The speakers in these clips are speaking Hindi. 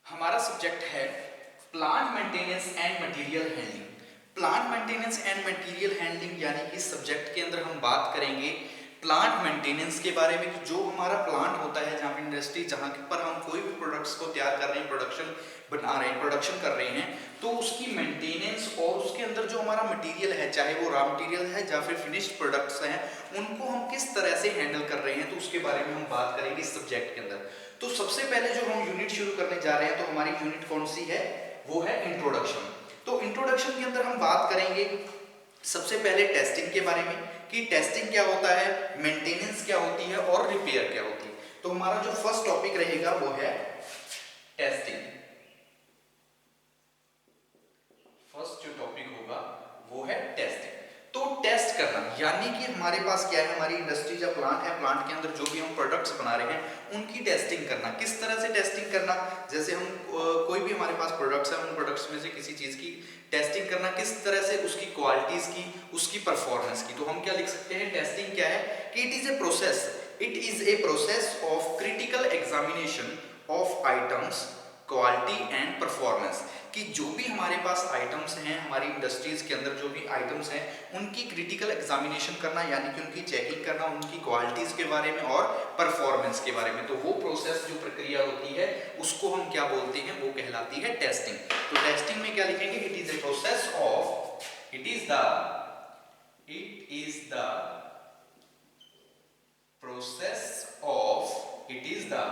हमारा सब्जेक्ट है plant maintenance and material handling. Plant maintenance and material handling यानी कि इस सब्जेक्ट के अंदर हम बात करेंगे प्लांट मेंटेनेंस के बारे में कि जो हमारा प्लांट होता है जहाँ इंडस्ट्री जहाँ पर हम कोई भी प्रोडक्ट्स को तैयार कर रहे हैं, प्रोडक्शन बना रहे हैं, प्रोडक्शन कर रहे हैं, तो उसकी मेंटेनेंस और उसके अंदर जो हमारा मटेरियल है, चाहे वो रॉ मटेरियल है या फिर फिनिश्ड प्रोडक्ट्स हैं, उनको हम किस तरह से हैंडल कर रहे हैं, तो उसके बारे में हम बात करेंगे इस सब्जेक्ट के अंदर। तो सबसे पहले जो हम यूनिट शुरू करने जा रहे हैं, तो हमारी यूनिट कौन सी है? वो है इंट्रोडक्शन। तो इंट्रोडक्शन के अंदर हम बात करेंगे सबसे पहले टेस्टिंग के बारे में कि टेस्टिंग क्या होता है, मेंटेनेंस क्या होती है और रिपेयर क्या होती है। तो हमारा जो फर्स्ट टॉपिक रहेगा वो है टेस्टिंग। फर्स्ट जो टॉपिक होगा वो है टेस्टिंग। तो टेस्ट करना यानी कि हमारे पास क्या है, हमारी इंडस्ट्री या प्लांट है, प्लांट के अंदर जो भी हम प्रोडक्ट्स बना रहे हैं उनकी टेस्टिंग करना। किस तरह से टेस्टिंग करना? जैसे हम कोई भी हमारे पास प्रोडक्ट्स है, उन प्रोडक्ट्स में से किसी चीज की टेस्टिंग करना, किस तरह से उसकी क्वालिटीज की, उसकी परफॉर्मेंस की। तो हम क्या लिख सकते हैं? टेस्टिंग क्या है कि it is a process, it is a process of critical examination of items quality and performance. कि जो भी हमारे पास आइटम्स हैं, हमारी इंडस्ट्रीज के अंदर जो भी आइटम्स हैं, उनकी क्रिटिकल एग्जामिनेशन करना यानी कि उनकी चेकिंग करना, उनकी क्वालिटीज के बारे में और परफॉर्मेंस के बारे में। तो वो प्रोसेस जो प्रक्रिया होती है उसको हम क्या बोलते हैं? वो कहलाती है टेस्टिंग। तो टेस्टिंग में क्या लिखेंगे? It is a process of, it is the process of, it is the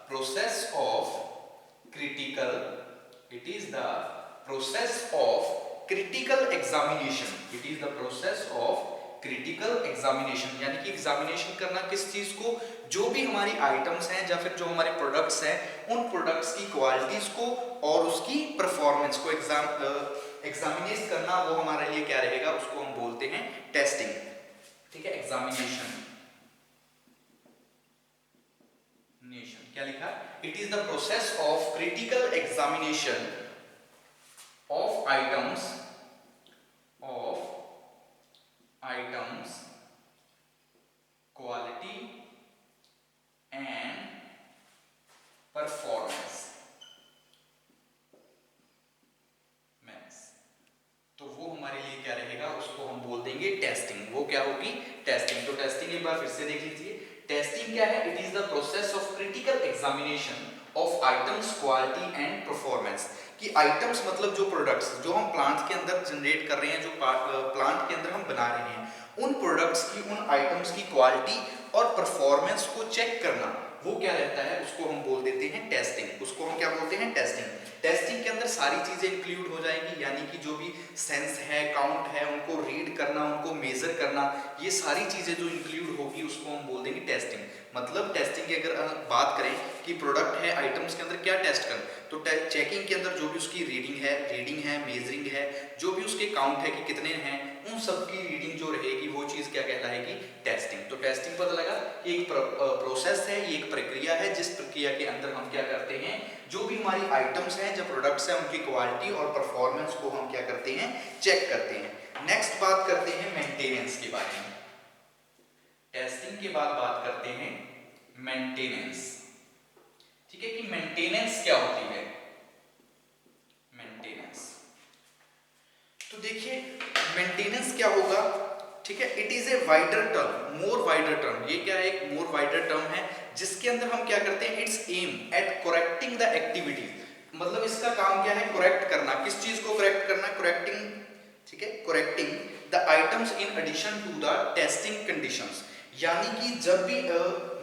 process of critical, it is the process of critical examination, it is the process of critical examination यानी कि एग्जामिनेशन करना किस चीज को? जो भी हमारी आइटम्स हैं या फिर जो हमारे प्रोडक्ट्स हैं, उन प्रोडक्ट्स की क्वालिटीज को और उसकी परफॉर्मेंस को एग्जामिनेट करना, वो हमारे लिए क्या रहेगा? उसको हम बोलते हैं टेस्टिंग। ठीक है, एग्जामिनेशन। क्या लिखा? It is the process of critical examination of items quality and performance. तो वो हमारे लिए क्या रहेगा? उसको हम बोल देंगे टेस्टिंग। वो क्या होगी? टेस्टिंग। तो टेस्टिंग एक बार फिर से देख लीजिए। टेस्टिंग क्या है? It is the process of critical examination of items quality and performance. कि आइटम्स मतलब जो प्रोडक्ट्स जो हम प्लांट के अंदर जनरेट कर रहे हैं, जो प्लांट के अंदर हम बना रहे हैं, उन प्रोडक्ट्स की, उन आइटम्स की क्वालिटी और परफॉर्मेंस को चेक करना, वो क्या रहता है? उसको हम बोल देते हैं टेस्टिंग। उसको हम क्या बोलते हैं? टेस्टिंग। टेस्टिंग के अंदर सारी चीजें इंक्लूड हो जाएंगी, यानी कि जो भी सेंस है, काउंट है, उनको रीड करना, उनको मेजर करना, ये सारी चीजें जो इंक्लूड होगी उसको हम बोल देंगे टेस्टिंग। मतलब टेस्टिंग की अगर बात करें कि प्रोडक्ट है, आइटम्स के अंदर क्या टेस्ट करना, तो चेकिंग के अंदर जो भी उसकी रीडिंग है, मेजरिंग है, जो भी उसके काउंट है कि कितने हैं, उन सब की रीडिंग जो रहेगी वो चीज क्या कहलाएगी? टेस्टिंग। तो टेस्टिंग पता लगा कि एक प्रोसेस है, ये एक प्रक्रिया है, जिस प्रक्रिया के अंदर हम क्या करते हैं? जो भी हमारी आइटम्स हैं, जो प्रोडक्ट्स हैं, उनकी क्वालिटी और परफॉर्मेंस को हम क्या करते हैं? चेक करते हैं। नेक्स्ट बात करते हैं मेंटेनेंस के बारे में। टेस्टिंग के बाद बात करते हैं मेंटेनेंस। ठीक है, कि मेंटेनेंस क्या होती है? मेंटेनेंस, तो देखिए मेंटेनेंस क्या होगा? ठीक है, it is a wider term, more wider term. ये क्या है? एक मोर वाइडर टर्म है जिसके अंदर हम क्या करते हैं? It's aim at correcting the activities. मतलब इसका काम क्या है? करेक्ट करना। किस चीज को करेक्ट करना? करेक्टिंग। ठीक है, correcting the items in addition to the testing conditions. यानी कि जब भी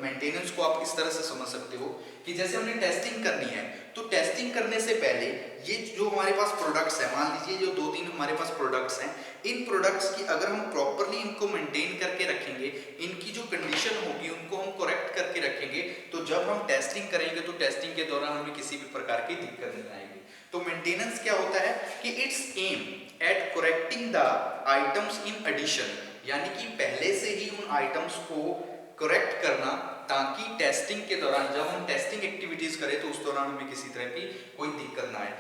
मेंटेनेंस को आप इस तरह से समझ सकते हो कि जैसे हमने टेस्टिंग करनी है, तो टेस्टिंग करने से पहले ये जो हमारे पास प्रोडक्ट्स हैं, मान लीजिए जो 2-3 हमारे पास प्रोडक्ट्स हैं, इन प्रोडक्ट्स की अगर हम प्रॉपरली इनको मेंटेन करके रखेंगे, इनकी जो कंडीशन होगी उनको हम करेक्ट करके रखेंगे, तो जब हम टेस्टिंग करेंगे तो टेस्टिंग के दौरान हमें किसी भी प्रकार की दिक्कत नहीं आएगी। तो मेंटेनेंस क्या होता है कि it's aim at correcting the items in addition, यानी कि पहले से ही उन आइटम्स को करेक्ट करना, ताकि टेस्टिंग के दौरान जब हम टेस्टिंग एक्टिविटीज करें तो उस दौरान हमें किसी तरह की कोई दिक्कत ना आए।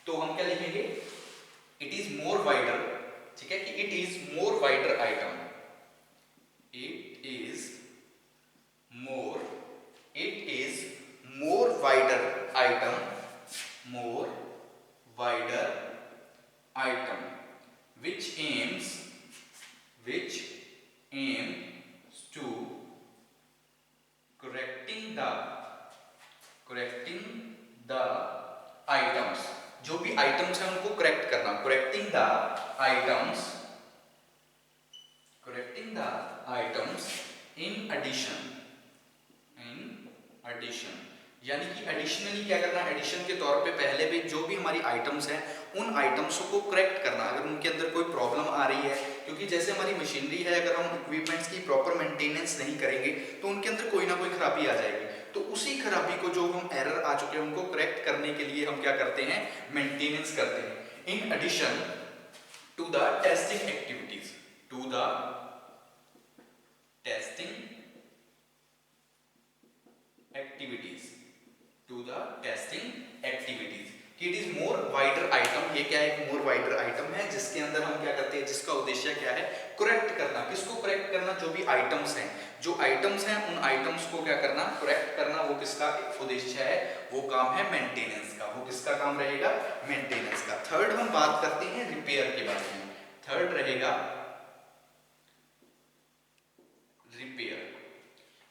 तो हम क्या लिखेंगे? It is more wider. ठीक है, कि it is more wider item, it is more, it is more wider item more wider item which aims to correcting the items, जो भी आइटम्स हैं उनको करेक्ट करना, correcting the items in addition, यानी कि एडिशनली क्या करना, एडिशन के तौर पे पहले भी जो भी हमारी आइटम्स हैं उन आइटम्स को करेक्ट करना अगर उनके अंदर कोई प्रॉब्लम आ रही है, क्योंकि जैसे हमारी मशीनरी है अगर हम इक्विपमेंट्स की प्रॉपर मेंटेनेंस नहीं करेंगे तो उनके अंदर कोई ना कोई खराबी आ जाएगी, तो उसी खराबी को जो हम एरर आ चुके हैं उनको करेक्ट करने के लिए हम क्या करते हैं, मेंटेनेंस करते हैं। In addition to the testing activities, कि it is more wider item, ये क्या है, एक मोर वाइडर आइटम है जिसके अंदर हम क्या करते हैं, जिसका उद्देश्य क्या है, करेक्ट करना। किसको करेक्ट करना, जो भी आइटम्स हैं, उन आइटम्स को क्या करना, करेक्ट करना। वो किसका उद्देश्य है, वो काम है मेंटेनेंस का। वो किसका काम रहेगा, मेंटेनेंस का। थर्ड हम बात करते हैं रिपेयर के बारे में। थर्ड रहेगा रिपेयर।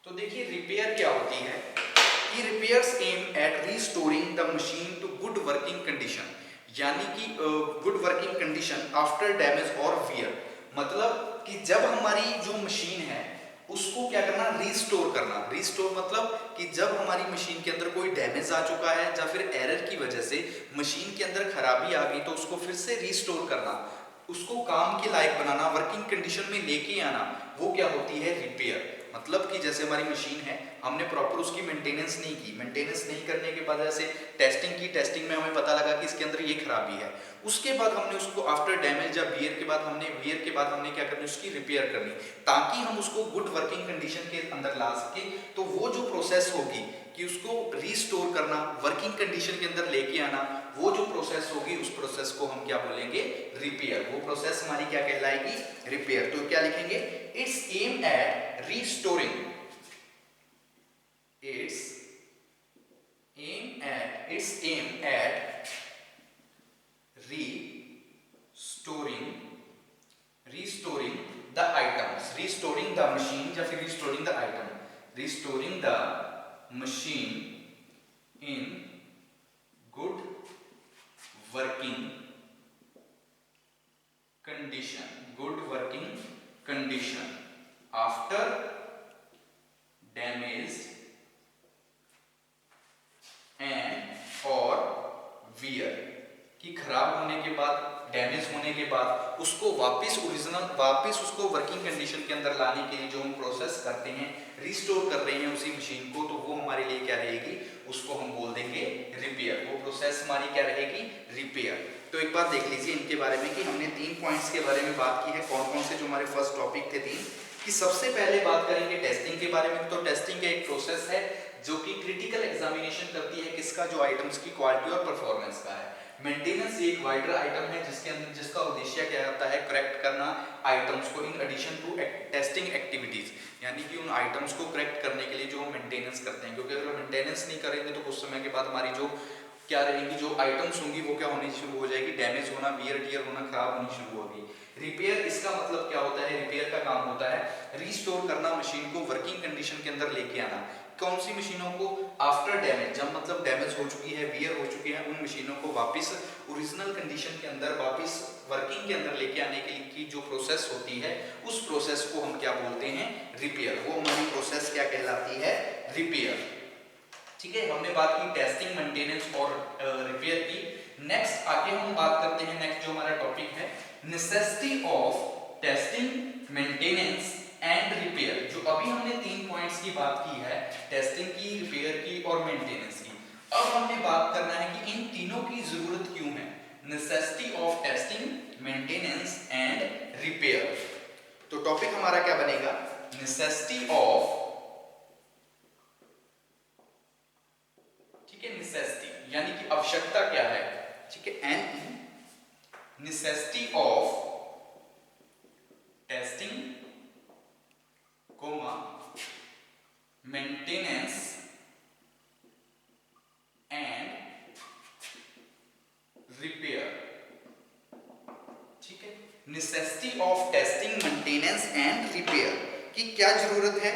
तो देखिए रिपेयर क्या होती है, कि repairs aim at restoring the machine to good working condition, यानी कि good working condition after damage और वियर। मतलब कि जब हमारी जो मशीन है उसको क्या करना, रिस्टोर करना। रिस्टोर मतलब कि जब हमारी मशीन के अंदर कोई डैमेज आ चुका है या फिर एरर की वजह से मशीन के अंदर खराबी आ गई तो उसको फिर से रिस्टोर करना, उसको काम के लायक बनाना, वर्किंग कंडीशन में लेके आना, वो क्या होती है, रिपेयर। मतलब कि जैसे हमारी मशीन है, हमने प्रॉपर उसकी मेंटेनेंस नहीं की, मेंटेनेंस नहीं करने के बाद जैसे टेस्टिंग की, टेस्टिंग में हमें पता लगा कि इसके अंदर ये खराबी है, उसके बाद हमने उसको आफ्टर डैमेज या वियर के बाद हमने क्या करनी, उसकी रिपेयर करनी, ताकि हम उसको गुड वर्किंग कंडीशन के अंदर ला सके। तो वो जो प्रोसेस होगी कि उसको रिस्टोर करना, वर्किंग कंडीशन के अंदर लेके आना, वो जो प्रोसेस होगी उस प्रोसेस को हम क्या बोलेंगे, रिपेयर। वो प्रोसेस हमारी क्या कहलाएगी, रिपेयर। तो क्या लिखेंगे, it's aim at restoring, it's aim at restoring the items, restoring the machine या फिर restoring the item, restoring the machine in good working condition after damage and or wear, कि खराब होने के बाद, डैमेज होने के बाद उसको वापस उसको वर्किंग कंडीशन के अंदर लाने के लिए जो हम प्रोसेस करते हैं, रिस्टोर कर रहे हैं उसी मशीन को, तो वो हमारे लिए क्या रहेगी, उसको हम बोल देंगे रिपेयर। वो प्रोसेस हमारी क्या रहेगी, रिपेयर। तो एक बात देख लीजिए इनके बारे में कि हमने 3 पॉइंट्स के बारे में बात की है। कौन कौन से जो हमारे फर्स्ट टॉपिक थे 3, कि सबसे पहले बात करेंगे टेस्टिंग के बारे में। तो टेस्टिंग एक प्रोसेस है जो कि क्रिटिकल एग्जामिनेशन करती है किसका, जो आइटम्स की क्वालिटी और परफॉर्मेंस का है। मेंटेनेंस एक वाइडर आइटम है जिसका उद्देश्य क्या होता है, करेक्ट करना आइटम्स को in addition to testing activities, यानी कि उन आइटम्स को करेक्ट करने के लिए जो हम मेंटेनेंस करते हैं। क्योंकि अगर मेंटेनेंस नहीं करेंगे तो कुछ समय के बाद हमारी जो क्या रहेगी, जो आइटम्स होंगी वो क्या होनी शुरू हो जाएगी, डैमेज होना, वियर टियर होना, खराब होनी शुरू होगी। रिपेयर इसका मतलब क्या होता है, रिपेयर का काम होता है रिस्टोर करना, मशीन को वर्किंग कंडीशन के अंदर लेके आना। कौन सी मशीनों को, आफ्टर डैमेज, जब मतलब डैमेज हो चुकी है, वियर हो चुकी है, उन मशीनों को वापस ओरिजिनल कंडीशन के अंदर, वापस वर्किंग के अंदर लेके आने के लिए की जो प्रोसेस होती है, उस प्रोसेस को हम क्या बोलते हैं, रिपेयर। वो हमारी प्रोसेस क्या कहलाती है, रिपेयर। ठीक है, हमने बात की टेस्टिंग, मेंटेनेंस और रिपेयर की। नेक्स्ट आगे हम बात करते हैं, नेक्स्ट जो हमारा टॉपिक है, necessity of testing, maintenance and repair. जो अभी हमने 3 पॉइंट्स की बात की है, टेस्टिंग की, रिपेयर की और मेंटेनेंस की। अब हमने बात करना है कि इन तीनों की जरूरत क्यों है, necessity of testing, maintenance and repair. तो टॉपिक हमारा क्या बनेगा, नेसेसिटी ऑफ, ठीक है, नेसेसिटी यानी कि आवश्यकता क्या है, ठीक है, an necessity of testing, maintenance and necessity of testing, maintenance and repair की क्या जरूरत है?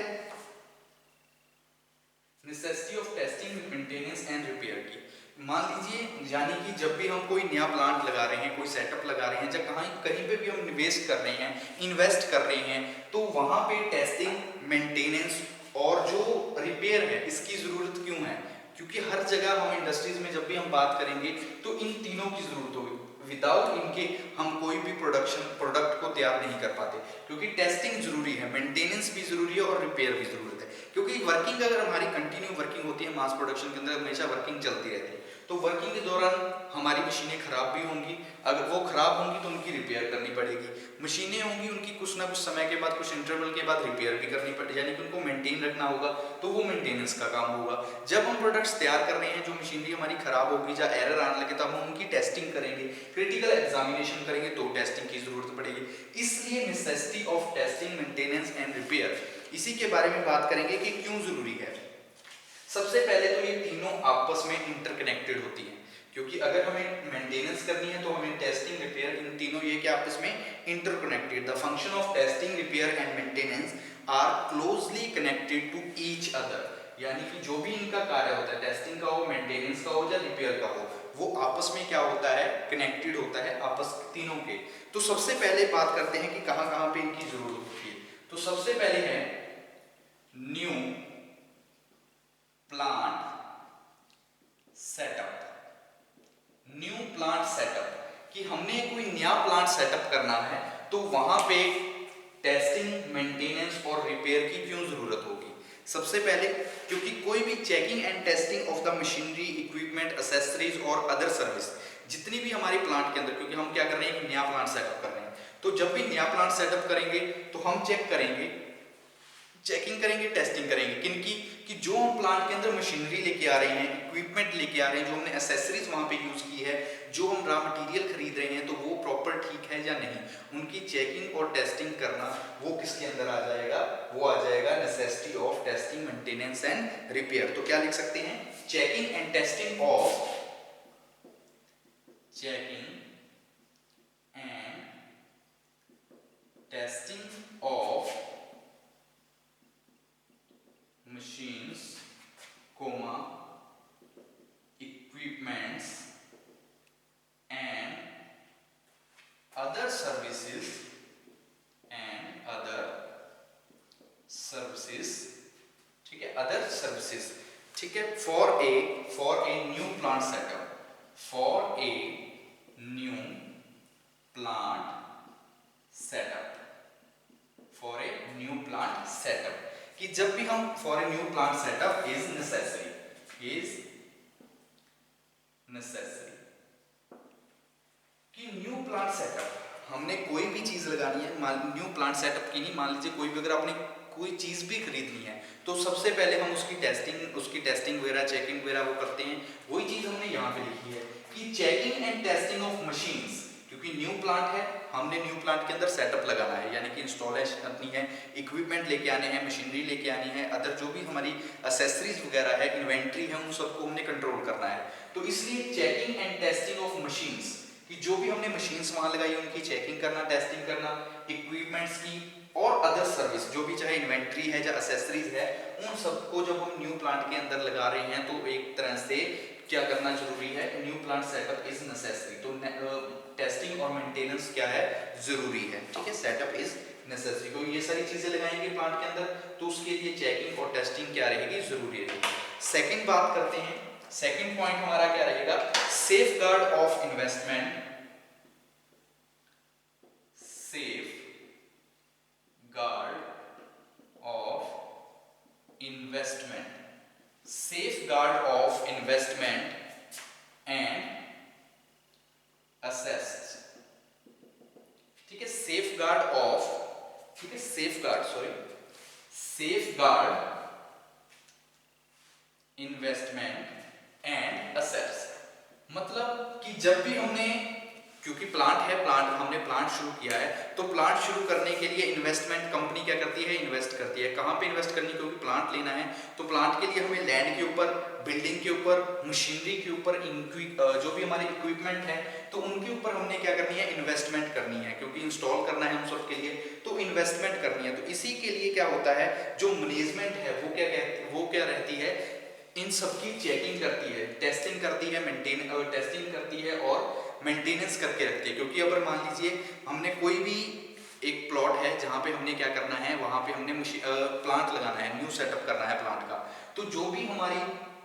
Necessity of testing, maintenance and repair की, मान लीजिए यानी कि जब भी हम कोई नया प्लांट लगा रहे हैं, कोई सेटअप लगा रहे हैं, जब कहीं पे भी हम निवेश कर रहे हैं, इन्वेस्ट कर रहे हैं, तो वहां पे टेस्टिंग, मेंटेनेंस और जो रिपेयर है इसकी जरूरत क्यों है? क्योंकि हर जगह हम इंडस्ट्रीज में जब भी हम बात करेंगे तो इन तीनों की जरूरत होगी। विदाउट इनके हम कोई भी प्रोडक्ट को तैयार नहीं कर पाते, क्योंकि टेस्टिंग जरूरी है, मेंटेनेंस भी जरूरी है और रिपेयर भी जरूरत है। क्योंकि वर्किंग अगर हमारी कंटिन्यू वर्किंग होती है, मास प्रोडक्शन के अंदर हमेशा वर्किंग चलती रहती है, तो वर्किंग के दौरान हमारी मशीनें खराब भी होंगी, अगर वो खराब होंगी तो उनकी रिपेयर करनी पड़ेगी। मशीनें होंगी उनकी कुछ ना कुछ समय के बाद, कुछ इंटरवल के बाद रिपेयर भी करनी पड़ेगी, यानी कि उनको मेंटेन रखना होगा, तो वो मेंटेनेंस का काम होगा। जब हम प्रोडक्ट्स तैयार कर रहे हैं, जो मशीनरी हमारी खराब होगी या एरर आने लगे, तो हम उनकी टेस्टिंग करेंगे, क्रिटिकल एग्जामिनेशन करेंगे, तो टेस्टिंग की जरूरत पड़ेगी। इसलिए necessity of testing, maintenance and repair, इसी के बारे में बात करेंगे कि क्यों जरूरी है। सबसे पहले तो ये तीनों आपस में इंटरकनेक्टेड होती हैं, क्योंकि अगर हमें मेंटेनेंस करनी है तो हमें टेस्टिंग, रिपेयर, इन तीनों ये क्या आपस में interconnected. The function of testing, repair and maintenance are closely connected to each other, यानी कि जो भी इनका कार्य होता है, टेस्टिंग का हो, मेंटेनेंस का हो या रिपेयर का हो, वो आपस में क्या होता है, कनेक्टेड होता है आपस तीनों के। तो सबसे पहले बात करते हैं कि कहां कहां पे इनकी जरूरत होती है। तो सबसे पहले है new plant setup. New plant setup, कि हमने कोई नया प्लांट सेटअप करना है, तो वहां पे टेस्टिंग, मेंटेनेंस और रिपेयर की क्यों जरूरत होगी? सबसे पहले क्योंकि कोई भी checking and testing of the machinery, equipment, accessories और अदर सर्विस, जितनी भी हमारी प्लांट के अंदर, क्योंकि हम क्या कर रहे हैं, एक नया प्लांट सेटअप कर रहे हैं, तो जब भी नया प्लांट सेटअप करेंगे तो हम चेक करेंगे, चेकिंग करेंगे, टेस्टिंग करेंगे किनकी, कि जो हम प्लांट के अंदर मशीनरी लेके आ रहे हैं, इक्विपमेंट लेके आ रहे हैं, जो हमने एसेसरीज वहां पे यूज की है, जो हम रॉ मटेरियल खरीद रहे हैं, तो वो प्रॉपर ठीक है या नहीं, उनकी चेकिंग और टेस्टिंग करना, वो किसके अंदर आ जाएगा, वो आ जाएगा necessity of testing, maintenance and repair. तो क्या लिख सकते हैं, checking and testing of, checking and testing of machines, comma, equipments and other services ठीक है, other services, ठीक है, for a new plant setup, for a new plant setup, for a new plant setup, कि जब भी हम for a new plant setup is necessary, कि न्यू प्लांट सेटअप हमने कोई भी चीज लगानी है, न्यू प्लांट सेटअप की नहीं, मान लीजिए कोई भी, अगर आपने कोई चीज भी खरीदनी है, तो सबसे पहले हम उसकी टेस्टिंग वगैरह, चेकिंग वगैरह वो करते हैं। वही चीज हमने यहाँ पे लिखी है कि checking and testing of machines, क्योंकि न्यू प्लांट है, हमने न्यू प्लांट के अंदर सेटअप लगाना है, यानी कि इंस्टॉलेशन करनी है, इक्विपमेंट लेके आने हैं, मशीनरी लेके आनी है, अदर जो भी हमारी एक्सेसरीज वगैरह है, इन्वेंट्री है, उन सबको हमने कंट्रोल करना है। तो इसलिए checking and testing of machines, कि जो भी हमने मशीन्स वहां लगाई उनकी चेकिंग करना, टेस्टिंग करना, इक्विपमेंट्स की और अदर सर्विस, जो भी चाहे इन्वेंट्री है या एक्सेसरीज है, उन सबको जब हम न्यू प्लांट के अंदर लगा रहे हैं, तो एक तरह से क्या करना जरूरी है, new plant setup is necessary. तो टेस्टिंग और मेंटेनेंस क्या है, जरूरी है, ठीक है, सेटअप इज नेसेसरी। तो ये सारी चीजें लगाएंगे प्लांट के अंदर, तो उसके लिए चेकिंग और टेस्टिंग क्या रहेगी, जरूरी रहेगी। सेकंड बात करते हैं, सेकंड पॉइंट हमारा क्या रहेगा, safeguard of investment, safe guard of investment, safeguard of investment and assets, ठीक है, safeguard of, ठीक है, safeguard investment and assets, मतलब कि जब भी हमने, क्योंकि प्लांट है, प्लांट हमने प्लांट शुरू किया है, तो प्लांट शुरू करने के लिए इन्वेस्टमेंट कंपनी क्या करती है, इन्वेस्ट करती है। कहाँ पे इन्वेस्ट करनी, क्योंकि प्लांट लेना है, तो प्लांट के लिए हमें लैंड के ऊपर, बिल्डिंग के ऊपर, मशीनरी के ऊपर, जो भी हमारे इक्विपमेंट है तो उनके ऊपर हमने क्या करनी है, इन्वेस्टमेंट करनी है, क्योंकि इंस्टॉल करना है हम सब के लिए, तो इन्वेस्टमेंट करनी है। तो इसी के लिए क्या होता है, जो मैनेजमेंट है वो क्या रहती है, इन सबकी चेकिंग करती है, टेस्टिंग करती है, टेस्टिंग करती है और मेंटेनेंस करके रखती है। क्योंकि अगर मान लीजिए हमने कोई भी एक प्लॉट है जहाँ पे हमने क्या करना है, वहाँ पे हमने प्लांट लगाना है, न्यू सेटअप करना है प्लांट का, तो जो भी हमारी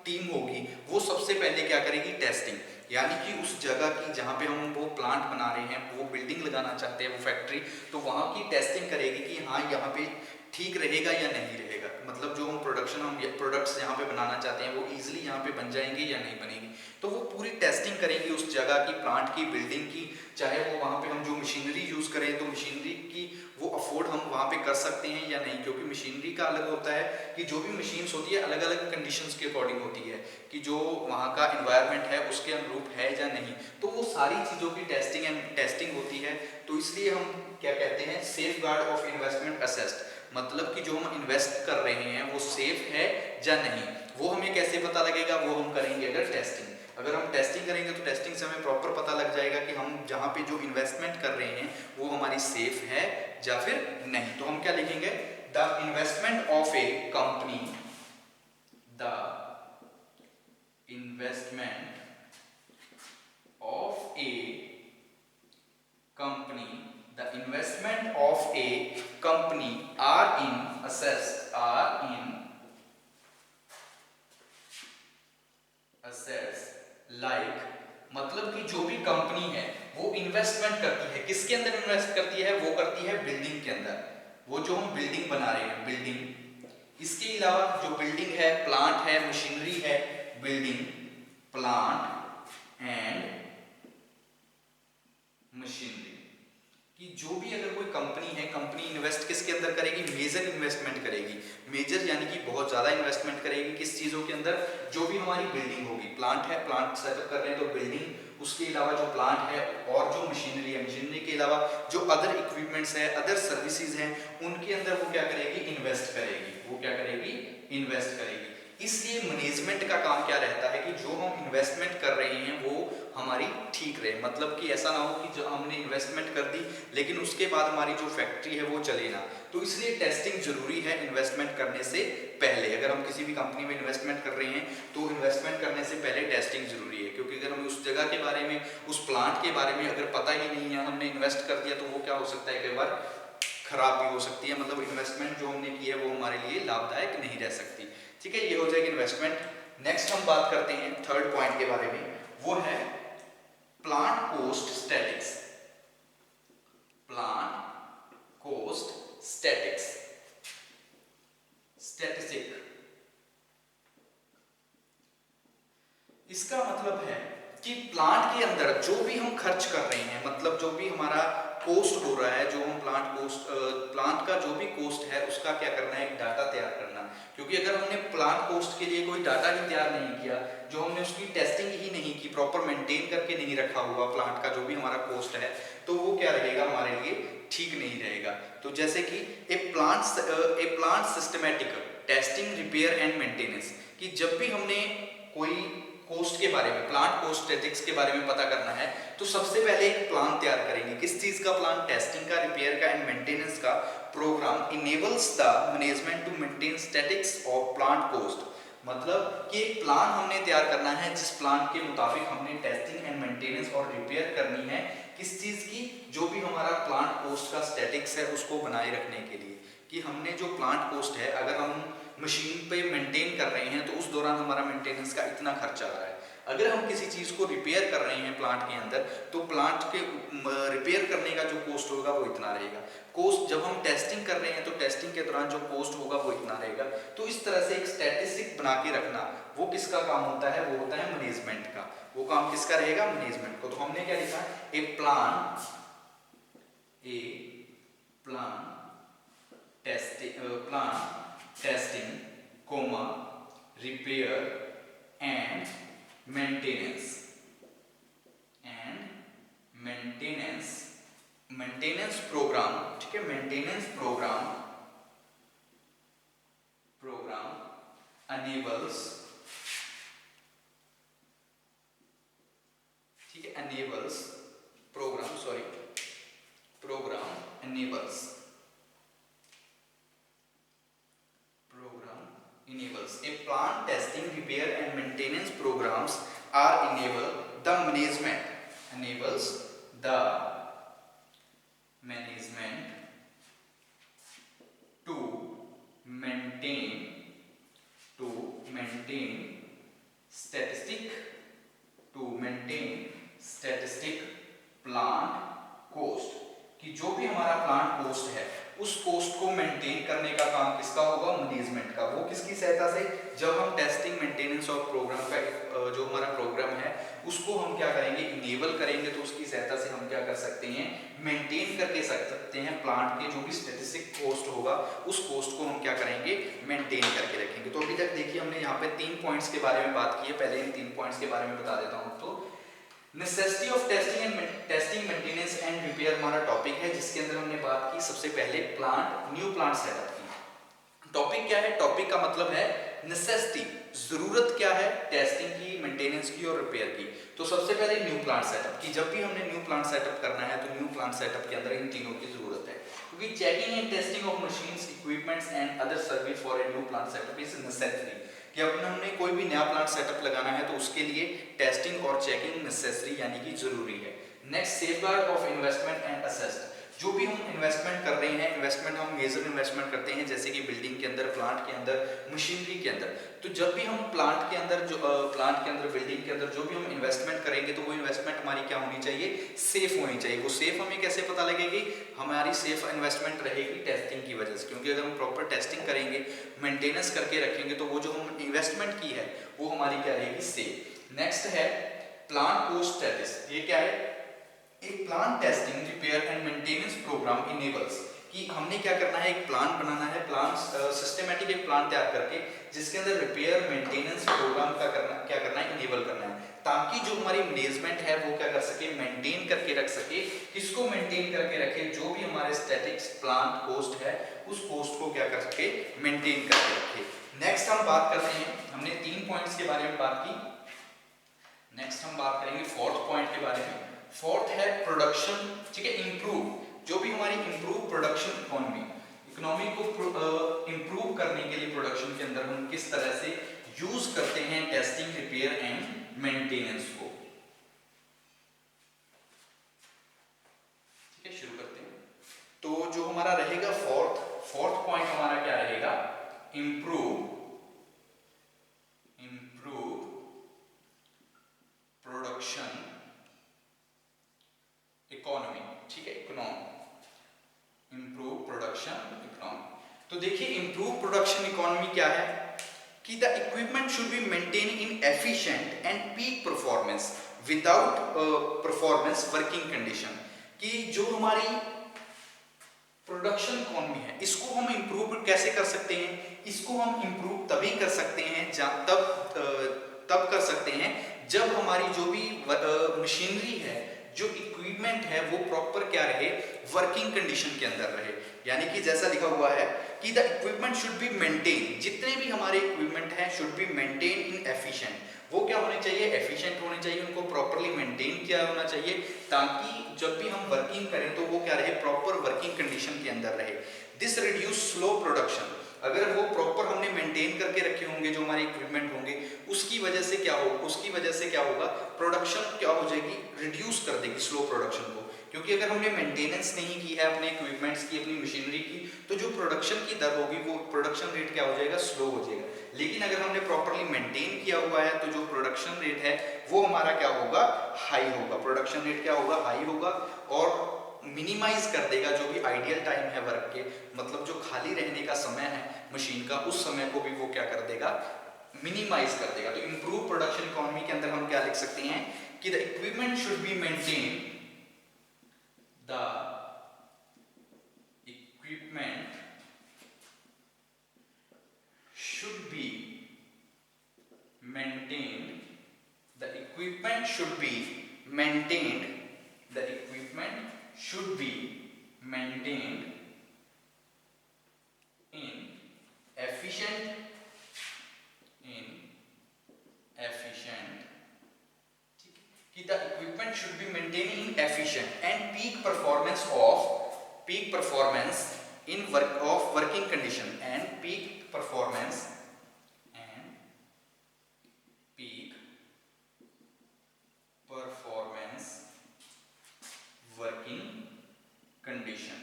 टीम होगी वो सबसे पहले क्या करेगी, टेस्टिंग, यानी कि उस जगह की जहाँ पे हम वो प्लांट बना रहे हैं, वो बिल्डिंग लगाना चाहते हैं, वो फैक्ट्री, तो वहाँ की टेस्टिंग करेगी कि हाँ यहाँ पे ठीक रहेगा या नहीं रहेगा, मतलब जो हम प्रोडक्ट्स यहाँ पे बनाना चाहते हैं वो इजीली यहाँ पे बन जाएंगे या नहीं बनेंगे। तो वो पूरी टेस्टिंग करेंगे उस जगह की, प्लांट की, बिल्डिंग की, चाहे वो वहाँ पे हम जो मशीनरी यूज करें तो मशीनरी की वो अफोर्ड हम वहाँ पे कर सकते हैं या नहीं, क्योंकि मशीनरी का अलग होता है कि जो भी मशीन्स होती है अलग अलग कंडीशंस के अकॉर्डिंग होती है, कि जो वहाँ का एनवायरनमेंट है उसके अनुरूप है या नहीं, तो वो सारी चीज़ों की टेस्टिंग होती है। तो इसलिए हम क्या कहते हैं, safe guard of investment assessed, मतलब कि जो हम इन्वेस्ट कर रहे हैं वो सेफ है या नहीं, वो हमें कैसे पता लगेगा, वो हम करेंगे अगर टेस्टिंग। अगर हम टेस्टिंग करेंगे तो टेस्टिंग से हमें प्रॉपर पता लग जाएगा कि हम जहाँ पे जो इन्वेस्टमेंट कर रहे हैं वो हमारी सेफ है या फिर नहीं। तो हम क्या लिखेंगे, the investment of A company, the investment of A company, the investment of a company are in assets like, मतलब कि जो भी कंपनी है वो इन्वेस्टमेंट करती है, किसके अंदर इन्वेस्ट करती है, वो करती है बिल्डिंग के अंदर, वो जो हम बिल्डिंग बना रहे हैं बिल्डिंग, इसके अलावा जो बिल्डिंग है, प्लांट है, मशीनरी है, बिल्डिंग, प्लांट एंड मशीनरी कि जो भी अगर कोई कंपनी है, कंपनी इन्वेस्ट किसके अंदर करेगी, मेजर इन्वेस्टमेंट करेगी, मेजर यानी कि बहुत ज्यादा इन्वेस्टमेंट करेगी किस चीजों के अंदर, जो भी हमारी बिल्डिंग होगी, प्लांट है, प्लांट सेटअप कर रहे हैं तो बिल्डिंग, उसके अलावा जो प्लांट है और जो मशीनरी है, मशीनरी के अलावा जो अदर इक्विपमेंट्स है, अदर सर्विसेज हैं, उनके अंदर वो क्या करेगी, इन्वेस्ट करेगी, वो क्या करेगी, इन्वेस्ट करेगी। इसलिए मैनेजमेंट का काम क्या रहता है कि जो हम इन्वेस्टमेंट कर रहे हैं वो हमारी ठीक रहे, मतलब कि ऐसा ना हो कि जो हमने इन्वेस्टमेंट कर दी लेकिन उसके बाद हमारी जो फैक्ट्री है वो चले ना। तो इसलिए टेस्टिंग जरूरी है इन्वेस्टमेंट करने से पहले। अगर हम किसी भी कंपनी में इन्वेस्टमेंट कर रहे हैं तो इन्वेस्टमेंट करने से पहले टेस्टिंग जरूरी है, क्योंकि अगर हमें उस जगह के बारे में, उस प्लांट के बारे में अगर पता ही नहीं है, हमने इन्वेस्ट कर दिया, तो वो क्या हो सकता है, कई बार खराब भी हो सकती है, मतलब इन्वेस्टमेंट जो हमने की है वो हमारे लिए लाभदायक नहीं रह सकती। ठीक है, ये हो जाएगी इन्वेस्टमेंट। नेक्स्ट हम बात करते हैं थर्ड पॉइंट के बारे में, वो है plant cost statics. Plant cost statics, statistic, इसका मतलब है कि प्लांट के अंदर जो भी हम खर्च कर रहे हैं, मतलब जो भी हमारा कोस्ट हो रहा है, जो हम प्लांट का जो भी कोस्ट है उसका क्या करना है, एक डाटा तैयार करना। क्योंकि अगर हमने प्लांट कोस्ट के लिए कोई डाटा ही तैयार नहीं किया, जो हमने उसकी टेस्टिंग ही नहीं की, प्रॉपर मेंटेन करके नहीं रखा हुआ प्लांट का जो भी हमारा कोस्ट है, तो वो क्या रहेगा, हमारे लिए ठीक नहीं रहेगा। तो जैसे कि a plant systematic testing, repair and maintenance, कि जब भी हमने कोई कोस्ट के बारे में, प्लांट कोस्ट स्टैटिक्स के बारे में पता करना है, तो सबसे पहले एक प्लान तैयार करेंगे। किस चीज का प्लान, टेस्टिंग का, रिपेयर का एंड मेंटेनेंस का programme enables the management to maintain statics of plant cost, मतलब कि एक प्लान हमने तैयार करना है जिस प्लान के मुताबिक हमने टेस्टिंग एंड मेंटेनेंस और रिपेयर करनी है किस चीज की, जो भी हमारा प्लांट कोस्ट का स्टैटिक्स है उसको बनाए रखने के लिए, कि हमने जो प्लांट कोस्ट है अगर हम मशीन पे मेंटेन कर रहे हैं तो उस दौरान हमारा मेंटेनेंस का इतना खर्चा आ रहा है। अगर हम किसी चीज को रिपेयर कर रहे हैं प्लांट के अंदर, तो प्लांट के रिपेयर करने का जो कॉस्ट होगा वो इतना रहेगा। कॉस्ट जब हम टेस्टिंग कर रहे हैं तो टेस्टिंग के दौरान जो कॉस्ट होगा वो इतना रहेगा। तो इस तरह से एक स्टैटिस्टिक बना के रखना, वो किसका काम होता है, वो होता है मैनेजमेंट का। वो काम किसका रहेगा, मैनेजमेंट को। तो हमने क्या लिखा, a plan testing comma repair and maintenance maintenance programme, ठीक है, मेंटेनेंस प्रोग्राम enables, ठीक है, enables program, sorry, program enables a plant testing, repair and maintenance programs are enables the management to maintain statistic plant cost, कि जो भी हमारा प्लांट कोस्ट है उस कोस्ट को मेंटेन करने का काम किसका होगा, मैनेजमेंट का। वो किसकी सहायता से, जब हम टेस्टिंग मेंटेनेंस ऑफ प्रोग्राम का जो हमारा प्रोग्राम है उसको हम क्या करेंगे, इनेबल करेंगे, तो उसकी सहायता से हम क्या कर सकते हैं, मेंटेन करके सकते हैं प्लांट के जो भी स्टैटिस्टिक कॉस्ट होगा उस कॉस्ट को हम क्या करेंगे, मेंटेन करके रखेंगे। तो अभी तक देखिए हमने यहाँ पे 3 पॉइंट्स के बारे में बात की है। पहले इन 3 पॉइंट्स के बारे में बता देता हूँ। तो necessity of testing maintenance and repair हमारा टॉपिक है, जिसके अंदर हमने बात की सबसे पहले न्यू प्लांट सेटअप की। टॉपिक क्या है, टॉपिक का मतलब है नेसेसिटी, जरूरत क्या है टेस्टिंग की, मेंटेनेंस की और रिपेयर की। तो सबसे पहले न्यू प्लांट सेटअप की, जब भी हमने न्यू प्लांट सेटअप करना है तो न्यू प्लांट सेटअप के अंदर इन तीनों की जरूरत है, क्योंकि checking and testing of machines, equipments and other service for a new plant setup is necessary, कि अपने हमने कोई भी नया प्लांट सेटअप लगाना है तो उसके लिए टेस्टिंग और चेकिंग नेसेसरी यानी कि जरूरी है। Next, safeguard of investment and assessed, जो भी हम इन्वेस्टमेंट कर रहे हैं, इन्वेस्टमेंट हम मेजर इन्वेस्टमेंट करते हैं जैसे कि बिल्डिंग के अंदर, प्लांट के अंदर, मशीनरी के अंदर। तो जब भी हम प्लांट के अंदर बिल्डिंग के अंदर जो भी हम इन्वेस्टमेंट करेंगे तो वो इन्वेस्टमेंट हमारी क्या होनी चाहिए, सेफ होनी चाहिए। वो सेफ हमें कैसे पता लगेगी, हमारी सेफ इन्वेस्टमेंट रहेगी टेस्टिंग की वजह से, क्योंकि अगर हम प्रॉपर टेस्टिंग करेंगे, मेंटेनेंस करके रखेंगे तो वो जो हम इन्वेस्टमेंट की है वो हमारी क्या रहेगी, सेफ। नेक्स्ट है प्लांट कोस्ट स्टेटस, ये क्या है, एक plant testing, repair and maintenance programme enables, कि हमने क्या करना है, एक प्लान बनाना है, प्लान सिस्टमेटिक एक प्लान तैयार करके जिसके अंदर रिपेयर मेंटेनेंस प्रोग्राम का क्या करना है, इनेबल करना है, ताकि जो हमारी मैनेजमेंट है वो क्या कर सके, मेंटेन करके रख सके। किसको मेंटेन करके रखे, जो भी हमारे स्टैटिक्स प्लांट कोस्ट है उस कोस्ट को क्या कर सके, मेंटेन करके रखे। नेक्स्ट हम बात करते हैं, हमने 3 पॉइंट्स के बारे में बात की। नेक्स्ट हम बात करेंगे 4th पॉइंट के बारे में। 4th है प्रोडक्शन, ठीक है, इंप्रूव, जो भी हमारी इंप्रूव प्रोडक्शन इकोनॉमी को इंप्रूव करने के लिए प्रोडक्शन के अंदर हम किस तरह से यूज करते हैं टेस्टिंग, रिपेयर एंड मेंटेनेंस को। ठीक है, शुरू करते हैं। तो जो हमारा रहेगा फोर्थ पॉइंट हमारा क्या रहेगा, इंप्रूव प्रोडक्शन इकोनॉमी, ठीक है, इंप्रूव प्रोडक्शन इकोनॉमी। तो देखिए इंप्रूव प्रोडक्शन इकोनॉमी क्या है, कि the equipment should be maintain in efficient and peak performance without performance working condition, कि जो हमारी प्रोडक्शन इकोनॉमी है इसको हम इंप्रूव कैसे कर सकते हैं, इसको हम इंप्रूव तभी कर सकते हैं तब कर सकते हैं जब हमारी जो भी मशीनरी है, जो इक्विपमेंट है वो प्रॉपर क्या रहे, वर्किंग कंडीशन के अंदर रहे। यानी कि जैसा लिखा हुआ है कि the equipment should be maintain, जितने भी हमारे इक्विपमेंट हैं should be maintain in efficient, वो क्या होने चाहिए, एफिशिएंट होने चाहिए, उनको प्रॉपरली मेंटेन किया होना चाहिए, ताकि जब भी हम वर्किंग करें तो वो क्या रहे, प्रॉपर वर्किंग कंडीशन के अंदर रहे। दिस रिड्यूस स्लो प्रोडक्शन, अगर वो प्रॉपर हमने मेंटेन करके रखे होंगे जो हमारे इक्विपमेंट होंगे, उसकी वजह से क्या होगा, प्रोडक्शन क्या हो जाएगी, रिड्यूस कर देगी स्लो प्रोडक्शन को, क्योंकि अगर हमने मेंटेनेंस नहीं की है अपने इक्विपमेंट्स की, अपनी मशीनरी की, तो जो प्रोडक्शन की दर होगी वो प्रोडक्शन रेट क्या हो जाएगा, स्लो हो जाएगा। लेकिन अगर हमने प्रॉपरली मेंटेन किया हुआ है तो जो प्रोडक्शन रेट है वो हमारा क्या होगा, हाई होगा, प्रोडक्शन रेट क्या होगा, हाई होगा, और मिनिमाइज कर देगा जो भी आइडियल टाइम है वर्क के, मतलब जो खाली रहने का समय है मशीन का, उस समय को भी वो क्या कर देगा, मिनिमाइज कर देगा। तो इंप्रूव प्रोडक्शन इकोनॉमी के अंदर हम क्या लिख सकते हैं कि the equipment should be maintain, the equipment should be maintained, the equipment should be maintained, the equipment should be maintained in efficient कि the equipment should be maintained in efficient and peak performance in working condition and peak performance working condition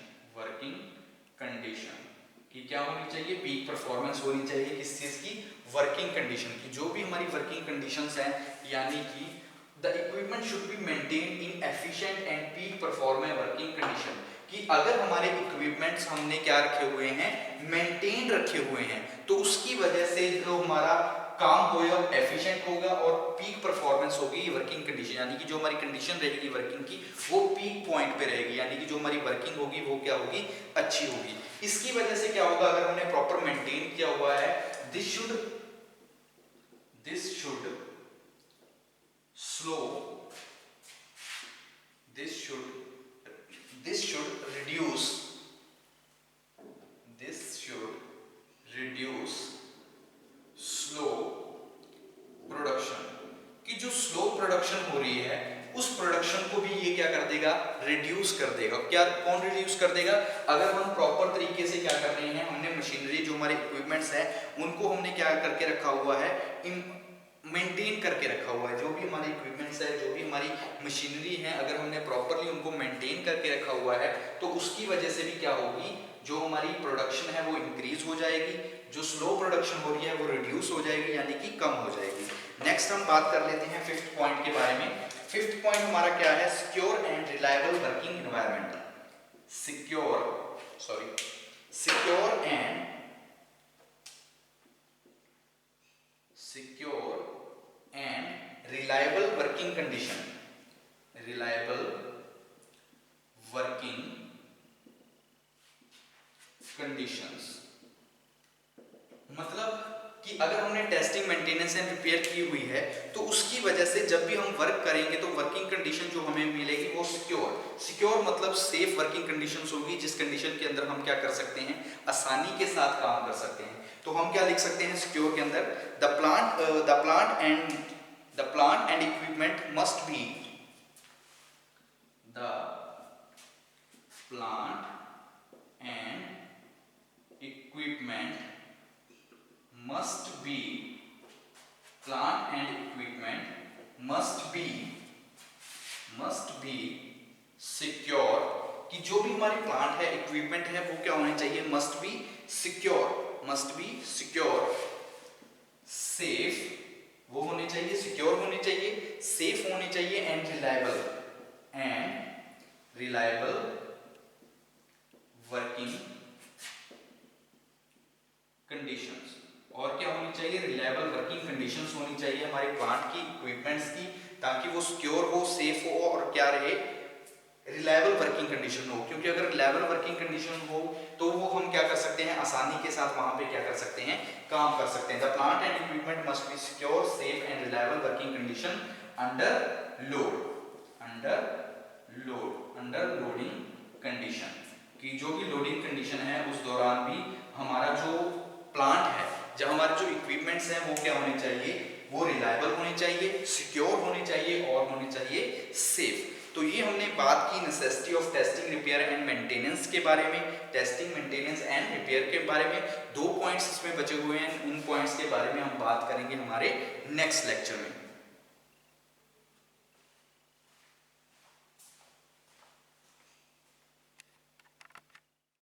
कि क्या होनी चाहिए, पीक परफॉर्मेंस होनी चाहिए किस चीज की, वर्किंग कंडीशन की। जो भी हमारी वर्किंग कंडीशंस हैं, यानी कि the equipment should be maintain in efficient and peak performance working condition, कि अगर हमारे इक्विपमेंट्स हमने क्या रखे हुए हैं, मेंटेन रखे हुए हैं, तो उसकी वजह से जो हमारा काम होगा एफिशिएंट होगा और पीक परफॉर्मेंस होगी वर्किंग कंडीशन, यानी कि जो हमारी कंडीशन रहेगी वर्किंग की वो पीक पॉइंट पे रहेगी, यानी कि जो हमारी वर्किंग होगी वो क्या होगी, अच्छी होगी। इसकी वजह से क्या होगा, अगर हमने प्रॉपर मेंटेन किया हुआ है, this should slow this should reduce slow production, कि जो स्लो प्रोडक्शन हो रही है उस प्रोडक्शन को भी ये क्या कर देगा, रिड्यूस कर देगा। क्या, कौन रिड्यूस कर देगा, अगर हम प्रॉपर तरीके से क्या कर रहे हैं, हमने मशीनरी जो हमारे इक्विपमेंट्स हैं उनको हमने क्या करके रखा हुआ है, मेंटेन करके रखा हुआ है। जो भी हमारी इक्विपमेंट्स है, जो भी हमारी मशीनरी है, अगर हमने प्रॉपरली उनको मेंटेन करके रखा हुआ है तो उसकी वजह से भी क्या होगी, जो हमारी प्रोडक्शन है वो इंक्रीज हो जाएगी, जो स्लो प्रोडक्शन हो रही है वो रिड्यूस हो जाएगी, यानी कि कम हो जाएगी। नेक्स्ट हम बात कर लेते हैं फिफ्थ पॉइंट के बारे में। फिफ्थ पॉइंट हमारा क्या है, secure and reliable working environment. Secure and reliable working condition, मतलब कि अगर हमने टेस्टिंग, मेंटेनेंस एंड रिपेयर की हुई है तो उसकी वजह से जब भी हम वर्क करेंगे तो वर्किंग कंडीशन जो हमें मिलेगी वो सिक्योर मतलब सेफ वर्किंग कंडीशंस होगी, जिस कंडीशन के अंदर हम क्या कर सकते हैं, आसानी के साथ काम कर सकते हैं। तो हम क्या लिख सकते हैं सिक्योर के अंदर, the plant and equipment must be secure, कि जो भी हमारी प्लांट है, इक्विपमेंट है, वो क्या होने चाहिए, मस्ट बी सिक्योर, सेफ वो होने चाहिए, सिक्योर होने चाहिए, सेफ होने चाहिए, एंड रिलायबल वर्किंग कंडीशंस। और क्या होनी चाहिए, रिलायबल वर्किंग कंडीशंस होनी चाहिए हमारे प्लांट की, इक्विपमेंट्स की, ताकि वो सिक्योर हो, सेफ हो और क्या रहे, रिलायबल वर्किंग कंडीशन हो। क्योंकि अगर रिलायबल वर्किंग कंडीशन हो तो वो हम क्या कर सकते हैं, आसानी के साथ वहां पे क्या कर सकते हैं, काम कर सकते हैं। The plant and equipment must be secure, safe and reliable working condition under loading condition, कि जो भी लोडिंग कंडीशन है उस दौरान भी हमारा जो प्लांट है, जब हमारे जो इक्विपमेंट्स हैं वो क्या होने चाहिए, वो रिलायबल होने चाहिए, सिक्योर होने चाहिए और होने चाहिए सेफ। तो ये हमने बात की necessity of testing, repair and maintenance के बारे में, टेस्टिंग, मेंटेनेंस एंड रिपेयर के बारे में। 2 पॉइंट्स इसमें बचे हुए हैं, उन पॉइंट्स के बारे में हम बात करेंगे हमारे नेक्स्ट लेक्चर में।